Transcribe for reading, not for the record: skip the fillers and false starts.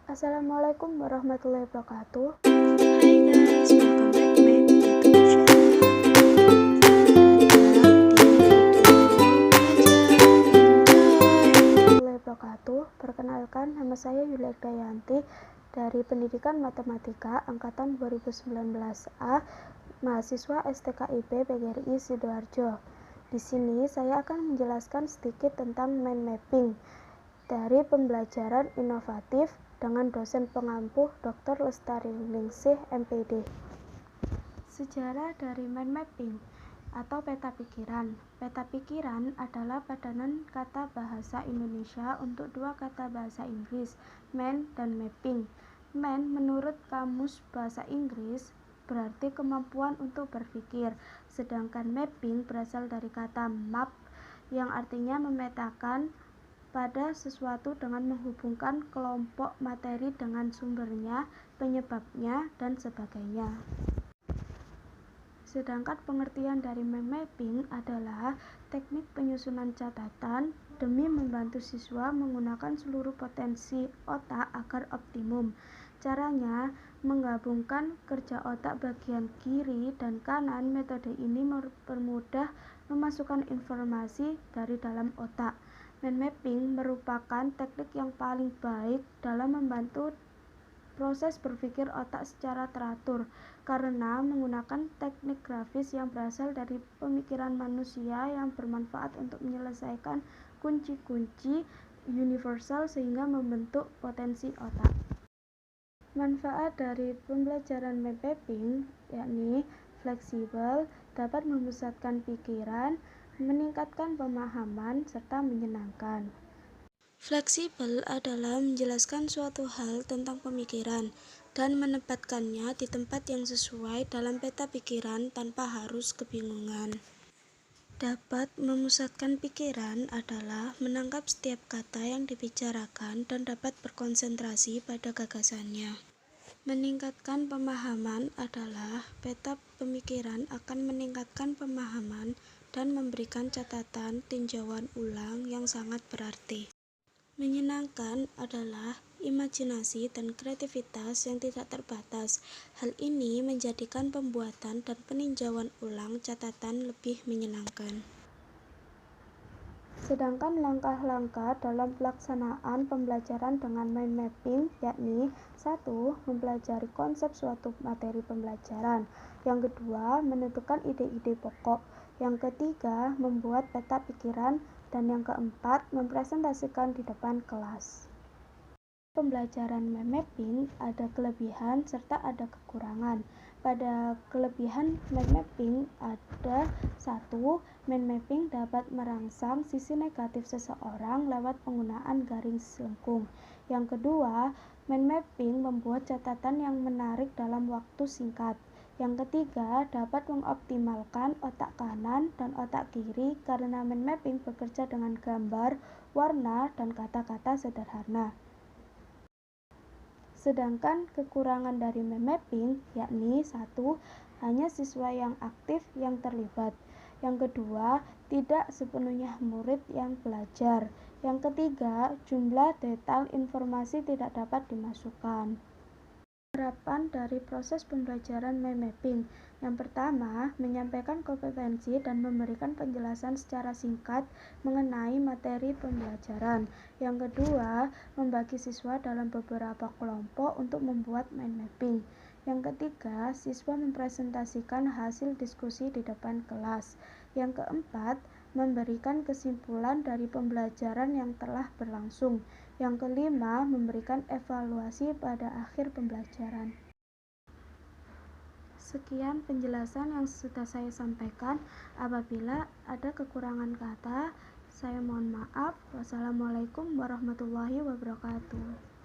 Assalamualaikum warahmatullahi wabarakatuh. Hai guys, welcome back to my YouTube channel. Perkenalkan, nama saya Yulia Dayanti dari Pendidikan Matematika Angkatan 2019A, mahasiswa STKIP PGRI Sidoarjo. Di sini saya akan menjelaskan sedikit tentang mind mapping dari pembelajaran inovatif dengan dosen pengampu Dr. Lestari Ningsih MPD. Sejarah dari mind mapping atau peta pikiran. Peta pikiran adalah padanan kata bahasa Indonesia untuk dua kata bahasa Inggris, mind dan mapping. Mind menurut Kamus Bahasa Inggris berarti kemampuan untuk berpikir, sedangkan mapping berasal dari kata map yang artinya memetakan pada sesuatu dengan menghubungkan kelompok materi dengan sumbernya, penyebabnya, dan sebagainya. Sedangkan pengertian dari mind mapping adalah teknik penyusunan catatan demi membantu siswa menggunakan seluruh potensi otak agar optimum. Caranya menggabungkan kerja otak bagian kiri dan kanan. Metode ini mempermudah memasukkan informasi dari dalam otak. Mind mapping merupakan teknik yang paling baik dalam membantu proses berpikir otak secara teratur karena menggunakan teknik grafis yang berasal dari pemikiran manusia yang bermanfaat untuk menyelesaikan kunci-kunci universal sehingga membentuk potensi otak. Manfaat dari pembelajaran mind mapping yakni fleksibel, dapat memusatkan pikiran, meningkatkan pemahaman, serta menyenangkan. Fleksibel adalah menjelaskan suatu hal tentang pemikiran dan menempatkannya di tempat yang sesuai dalam peta pikiran tanpa harus kebingungan. Dapat memusatkan pikiran adalah menangkap setiap kata yang dibicarakan dan dapat berkonsentrasi pada gagasannya. Meningkatkan pemahaman adalah peta pemikiran akan meningkatkan pemahaman dan memberikan catatan tinjauan ulang yang sangat berarti. Menyenangkan adalah imajinasi dan kreativitas yang tidak terbatas. Hal ini menjadikan pembuatan dan peninjauan ulang catatan lebih menyenangkan. Sedangkan langkah-langkah dalam pelaksanaan pembelajaran dengan mind mapping yakni 1. Mempelajari konsep suatu materi pembelajaran. Yang kedua, menentukan ide-ide pokok. Yang ketiga, membuat peta pikiran. Dan yang keempat, mempresentasikan di depan kelas. Pembelajaran mind mapping ada kelebihan serta ada kekurangan. Pada kelebihan mind mapping ada 1. Mind mapping dapat merangsang sisi negatif seseorang lewat penggunaan garis lengkung. Yang kedua, mind mapping membuat catatan yang menarik dalam waktu singkat. Yang ketiga, dapat mengoptimalkan otak kanan dan otak kiri karena mind mapping bekerja dengan gambar, warna, dan kata-kata sederhana. Sedangkan kekurangan dari mind mapping yakni 1. Hanya siswa yang aktif yang terlibat. Yang kedua, tidak sepenuhnya murid yang belajar. Yang ketiga, jumlah detail informasi tidak dapat dimasukkan. Harapan dari proses pembelajaran mind mapping. Yang pertama, menyampaikan kompetensi dan memberikan penjelasan secara singkat mengenai materi pembelajaran. Yang kedua, membagi siswa dalam beberapa kelompok untuk membuat mind mapping. Yang ketiga, siswa mempresentasikan hasil diskusi di depan kelas. Yang keempat, memberikan kesimpulan dari pembelajaran yang telah berlangsung. Yang kelima, memberikan evaluasi pada akhir pembelajaran. Sekian penjelasan yang sudah saya sampaikan. Apabila ada kekurangan kata, saya mohon maaf. Wassalamualaikum warahmatullahi wabarakatuh.